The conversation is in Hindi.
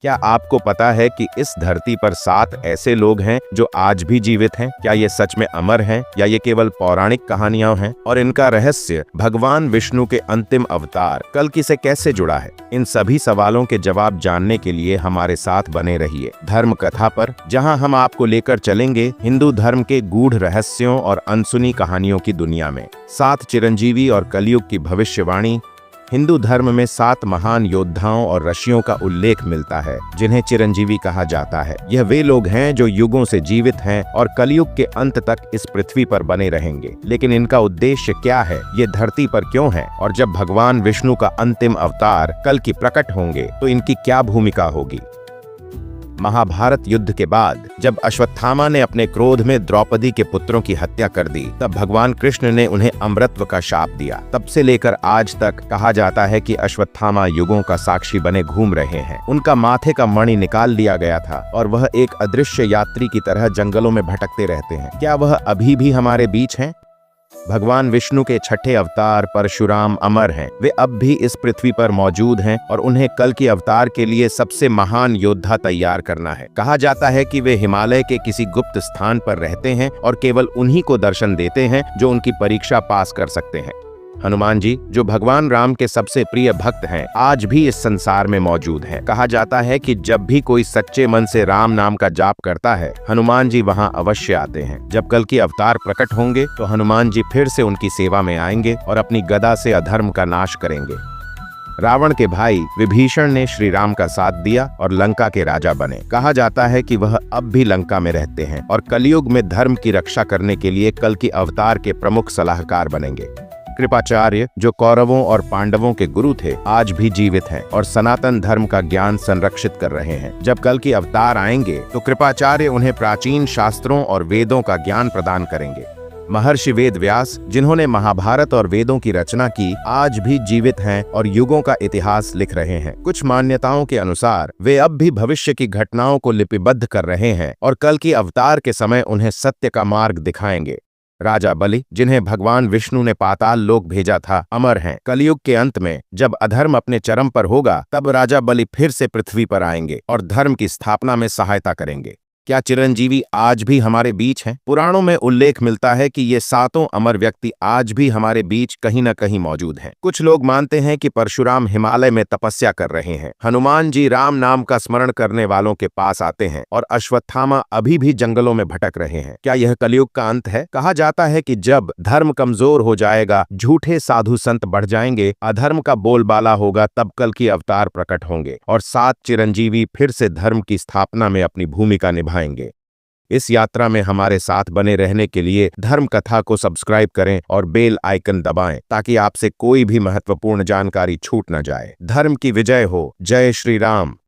क्या आपको पता है कि इस धरती पर 7 ऐसे लोग हैं जो आज भी जीवित हैं? क्या ये सच में अमर हैं या ये केवल पौराणिक कहानियां हैं? और इनका रहस्य भगवान विष्णु के अंतिम अवतार कल्कि से कैसे जुड़ा है? इन सभी सवालों के जवाब जानने के लिए हमारे साथ बने रहिए धर्म कथा पर, जहां हम आपको लेकर चलेंगे हिंदू धर्म के गूढ़ रहस्यों और अनसुनी कहानियों की दुनिया में। 7 चिरंजीवी और कलयुग की भविष्यवाणी। हिंदू धर्म में 7 महान योद्धाओं और ऋषियों का उल्लेख मिलता है जिन्हें चिरंजीवी कहा जाता है। यह वे लोग हैं जो युगों से जीवित हैं और कलयुग के अंत तक इस पृथ्वी पर बने रहेंगे। लेकिन इनका उद्देश्य क्या है? ये धरती पर क्यों है? और जब भगवान विष्णु का अंतिम अवतार कल्कि प्रकट होंगे तो इनकी क्या भूमिका होगी? महाभारत युद्ध के बाद जब अश्वत्थामा ने अपने क्रोध में द्रौपदी के पुत्रों की हत्या कर दी, तब भगवान कृष्ण ने उन्हें अमरत्व का शाप दिया। तब से लेकर आज तक कहा जाता है कि अश्वत्थामा युगों का साक्षी बने घूम रहे हैं। उनका माथे का मणि निकाल लिया गया था और वह एक अदृश्य यात्री की तरह जंगलों में भटकते रहते हैं। क्या वह अभी भी हमारे बीच हैं? भगवान विष्णु के छठे अवतार परशुराम अमर हैं। वे अब भी इस पृथ्वी पर मौजूद हैं और उन्हें कल के अवतार के लिए सबसे महान योद्धा तैयार करना है। कहा जाता है कि वे हिमालय के किसी गुप्त स्थान पर रहते हैं और केवल उन्हीं को दर्शन देते हैं जो उनकी परीक्षा पास कर सकते हैं। हनुमान जी, जो भगवान राम के सबसे प्रिय भक्त हैं, आज भी इस संसार में मौजूद हैं। कहा जाता है कि जब भी कोई सच्चे मन से राम नाम का जाप करता है, हनुमान जी वहां अवश्य आते हैं। जब कल के अवतार प्रकट होंगे तो हनुमान जी फिर से उनकी सेवा में आएंगे और अपनी गदा से अधर्म का नाश करेंगे। रावण के भाई विभीषण ने श्री राम का साथ दिया और लंका के राजा बने। कहा जाता है कि वह अब भी लंका में रहते हैं और कलयुग में धर्म की रक्षा करने के लिए कल के अवतार के प्रमुख सलाहकार बनेंगे। कृपाचार्य, जो कौरवों और पांडवों के गुरु थे, आज भी जीवित हैं और सनातन धर्म का ज्ञान संरक्षित कर रहे हैं। जब कल के अवतार आएंगे तो कृपाचार्य उन्हें प्राचीन शास्त्रों और वेदों का ज्ञान प्रदान करेंगे। महर्षि वेद व्यास, जिन्होंने महाभारत और वेदों की रचना की, आज भी जीवित हैं और युगों का इतिहास लिख रहे हैं। कुछ मान्यताओं के अनुसार वे अब भी भविष्य की घटनाओं को लिपिबद्ध कर रहे हैं और कल के अवतार के समय उन्हें सत्य का मार्ग दिखाएंगे। राजा बलि, जिन्हें भगवान विष्णु ने पाताल लोक भेजा था, अमर हैं। कलयुग के अंत में जब अधर्म अपने चरम पर होगा, तब राजा बलि फिर से पृथ्वी पर आएंगे और धर्म की स्थापना में सहायता करेंगे। क्या चिरंजीवी आज भी हमारे बीच हैं? पुराणों में उल्लेख मिलता है कि ये 7 अमर व्यक्ति आज भी हमारे बीच कहीं न कहीं मौजूद हैं। कुछ लोग मानते हैं कि परशुराम हिमालय में तपस्या कर रहे हैं, हनुमान जी राम नाम का स्मरण करने वालों के पास आते हैं और अश्वत्थामा अभी भी जंगलों में भटक रहे हैं। क्या यह कलयुग का अंत है? कहा जाता है कि जब धर्म कमजोर हो जाएगा, झूठे साधु संत बढ़ जाएंगे, अधर्म का बोलबाला होगा, तब कल की अवतार प्रकट होंगे और 7 चिरंजीवी फिर से धर्म की स्थापना में अपनी भूमिका निभाएंगे। इस यात्रा में हमारे साथ बने रहने के लिए धर्म कथा को सब्सक्राइब करें और बेल आइकन दबाएं ताकि आपसे कोई भी महत्वपूर्ण जानकारी छूट न जाए। धर्म की विजय हो। जय श्री राम।